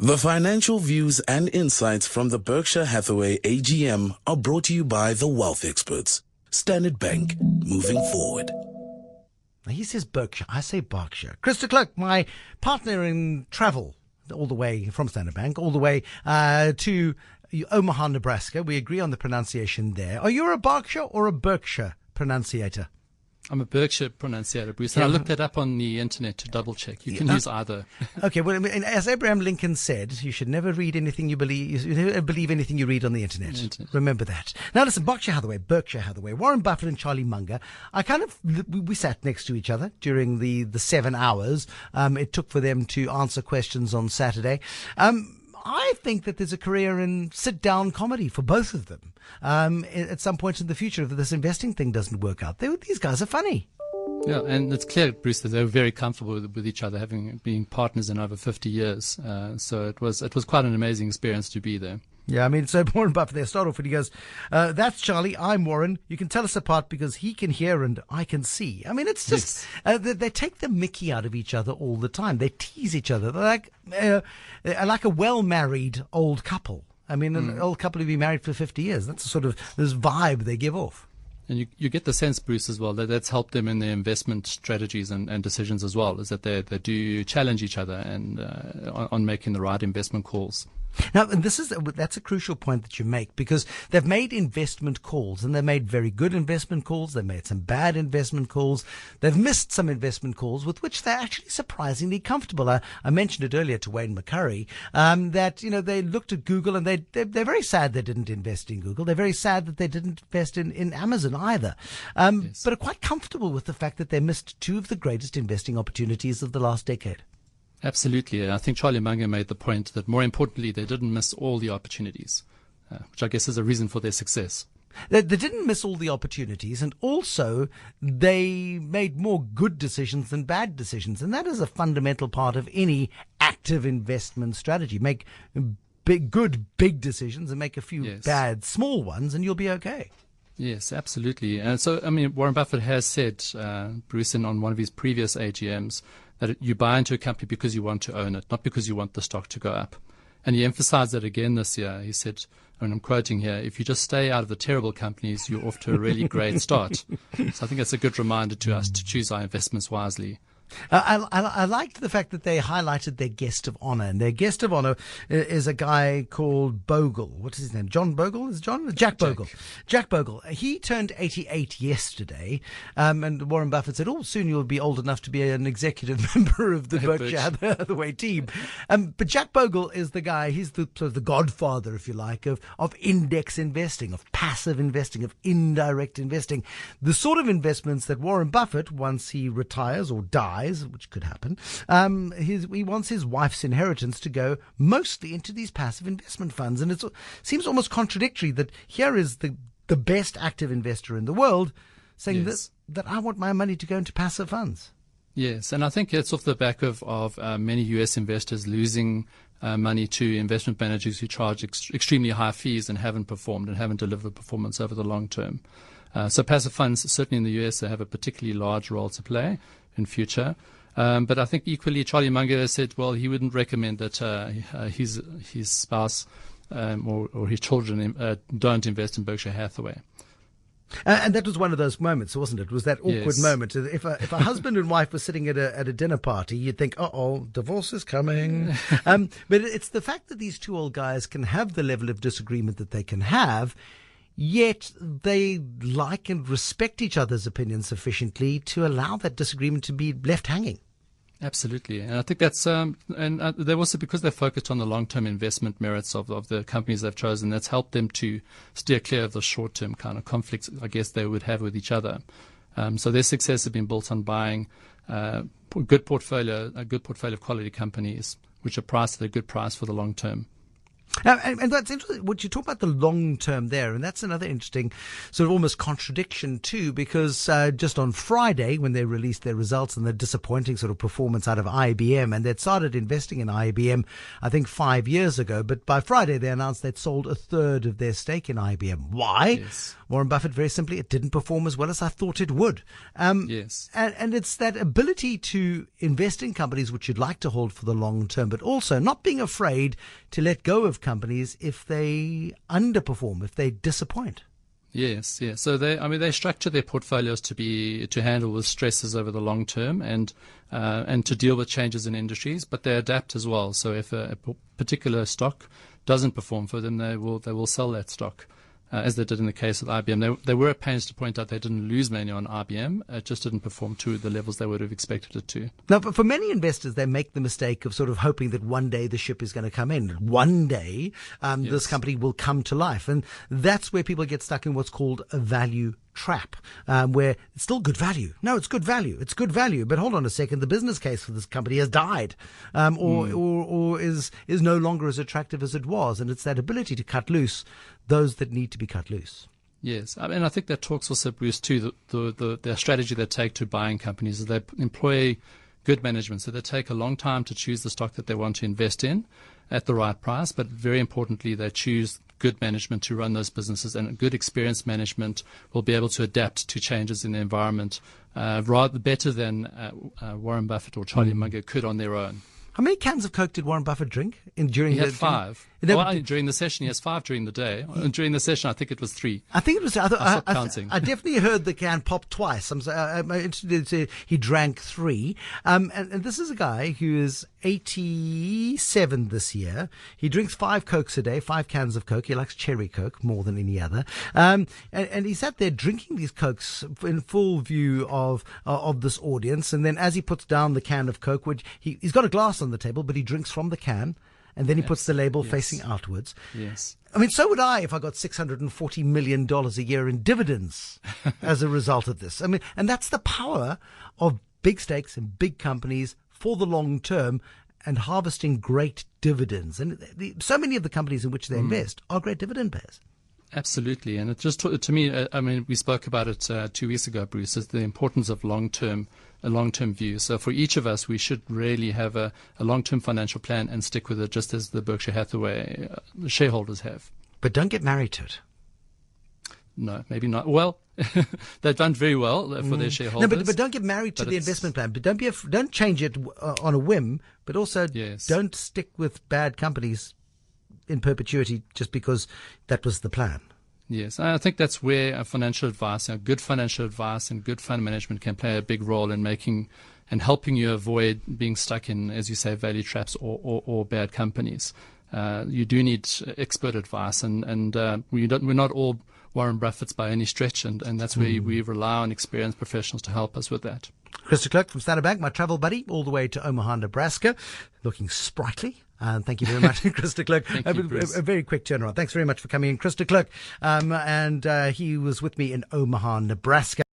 The financial views and insights from the Berkshire Hathaway AGM are brought to you by the wealth experts. Standard Bank, moving forward. Now he says Berkshire, I say Berkshire. Chris de Klerk, my partner in travel, all the way from Standard Bank, all the way to Omaha, Nebraska. We agree on the pronunciation there. Are you a Berkshire or a Berkshire pronunciator? I'm a Berkshire pronunciator, Bruce. And I looked that up on the internet to double check. You can use either. Okay, well, as Abraham Lincoln said, you should never read anything you believe. You never believe anything you read on the internet. Remember that. Now listen, Berkshire Hathaway, Warren Buffett and Charlie Munger. We sat next to each other during the 7 hours it took for them to answer questions on Saturday. I think that there's a career in sit-down comedy for both of them. At some point in the future, if this investing thing doesn't work out, these guys are funny. Yeah, and it's clear, Bruce, that they were very comfortable with each other, being partners in over 50 years. So it was quite an amazing experience to be there. Yeah, I mean, so Warren Buffett there start off and he goes, that's Charlie, I'm Warren. You can tell us apart because he can hear and I can see. I mean, it's just, they take the mickey out of each other all the time. They tease each other. They're like a well-married old couple. I mean, an old couple who've been married for 50 years. That's sort of this vibe they give off. And you get the sense, Bruce, as well, that that's helped them in their investment strategies and decisions as well, is that they do challenge each other and on making the right investment calls. Now, and that's a crucial point that you make, because they've made investment calls, and they've made very good investment calls. They've made some bad investment calls. They've missed some investment calls with which they're actually surprisingly comfortable. I mentioned it earlier to Wayne McCurry, that, they looked at Google and they're very sad they didn't invest in Google. They're very sad that they didn't invest in Amazon either. But are quite comfortable with the fact that they missed two of the greatest investing opportunities of the last decade. Absolutely. I think Charlie Munger made the point that, more importantly, they didn't miss all the opportunities, which I guess is a reason for their success. They didn't miss all the opportunities, and also they made more good decisions than bad decisions. And that is a fundamental part of any active investment strategy. Make big decisions and make a few bad, small ones, and you'll be okay. Yes, absolutely. And so, I mean, Warren Buffett has said, Bruce, on one of his previous AGMs, that you buy into a company because you want to own it, not because you want the stock to go up. And he emphasized that again this year. He said, and I'm quoting here, if you just stay out of the terrible companies, you're off to a really great start. So I think that's a good reminder to us to choose our investments wisely. I liked the fact that they highlighted their guest of honor, and their guest of honor is a guy called Bogle. What is his name? John Bogle? Is it John? Jack Bogle. Jack Bogle. He turned 88 yesterday, and Warren Buffett said, soon you'll be old enough to be an executive member of the Berkshire Hathaway team. But Jack Bogle is the guy, he's the sort of the godfather, if you like, of index investing, of passive investing, of indirect investing. The sort of investments that Warren Buffett, once he retires or dies, which could happen, he wants his wife's inheritance to go mostly into these passive investment funds. And it seems almost contradictory that here is the best active investor in the world saying that I want my money to go into passive funds. Yes, and I think it's off the back of many U.S. investors losing money to investment managers who charge extremely high fees and haven't performed and haven't delivered performance over the long term. So passive funds, certainly in the U.S., they have a particularly large role to play in future. But I think equally Charlie Munger said, well, he wouldn't recommend that his spouse or his children don't invest in Berkshire Hathaway. And that was one of those moments, wasn't it? It was that awkward moment. If a husband and wife were sitting at a dinner party, you'd think, divorce is coming. But it's the fact that these two old guys can have the level of disagreement that they can have, yet they like and respect each other's opinions sufficiently to allow that disagreement to be left hanging. Absolutely. And I think that's, they're also, because they're focused on the long-term investment merits of the companies they've chosen, that's helped them to steer clear of the short-term kind of conflicts, I guess, they would have with each other. So their success has been built on buying a good portfolio of quality companies, which are priced at a good price for the long term. And that's interesting. What you talk about the long term there, and that's another interesting sort of almost contradiction too, because just on Friday when they released their results and the disappointing sort of performance out of IBM, and they'd started investing in IBM, I think 5 years ago, but by Friday they announced they'd sold a third of their stake in IBM. Why? Yes. Warren Buffett, very simply, it didn't perform as well as I thought it would. Yes. And it's that ability to invest in companies which you'd like to hold for the long term, but also not being afraid to let go of companies if they underperform, if they disappoint. Yes, yes. So they structure their portfolios to handle with stresses over the long term and to deal with changes in industries, but they adapt as well. So if a particular stock doesn't perform for them, they will sell that stock. As they did in the case of IBM. They were at pains to point out they didn't lose money on IBM. It just didn't perform to the levels they would have expected it to. Now, for many investors, they make the mistake of sort of hoping that one day the ship is going to come in. One day, this company will come to life. And that's where people get stuck in what's called a value trap, where it's still good value. No, it's good value. It's good value. But hold on a second. The business case for this company has died, or is no longer as attractive as it was. And it's that ability to cut loose those that need to be cut loose. Yes. I think that talks also, Bruce, to the strategy they take to buying companies is they employ good management. So they take a long time to choose the stock that they want to invest in at the right price. But very importantly, they choose good management to run those businesses, and good experienced management will be able to adapt to changes in the environment rather better than Warren Buffett or Charlie Munger could on their own. How many cans of Coke did Warren Buffett drink during? He had 5. During the session, he has 5 during the day. During the session, I think it was 3. I think it was. Stopped counting. I definitely heard the can pop twice. I'm interested to he drank 3. And this is a guy who is 87 this year. He drinks 5 Cokes a day, 5 cans of Coke. He likes cherry Coke more than any other. And he sat there drinking these Cokes in full view of this audience. And then as he puts down the can of Coke, which he's got a glass on the table, but he drinks from the can. And then he puts the label facing outwards. Yes. I mean, so would I if I got $640 million a year in dividends as a result of this. I mean, and that's the power of big stakes and big companies for the long term and harvesting great dividends. And so many of the companies in which they invest are great dividend payers. Absolutely. And it just, to me, I mean, we spoke about it 2 weeks ago, Bruce, is the importance of a long-term view. So for each of us, we should really have a long-term financial plan and stick with it, just as the Berkshire Hathaway shareholders have. But don't get married to it. No, maybe not. Well, they've done very well for their shareholders. No, but don't get married to the investment plan. But don't change it on a whim. But also don't stick with bad companies in perpetuity just because that was the plan. Yes, I think that's where financial advice, good financial advice and good fund management can play a big role in making and helping you avoid being stuck in, as you say, value traps or bad companies. You do need expert advice, and we're not all Warren Buffetts by any stretch, and that's where we rely on experienced professionals to help us with that. Chris de Klerk from Standard Bank, my travel buddy, all the way to Omaha, Nebraska, looking sprightly. Thank you very much, Chris de Klerk. A very quick turnaround. Thanks very much for coming in, Chris de Klerk. And he was with me in Omaha, Nebraska.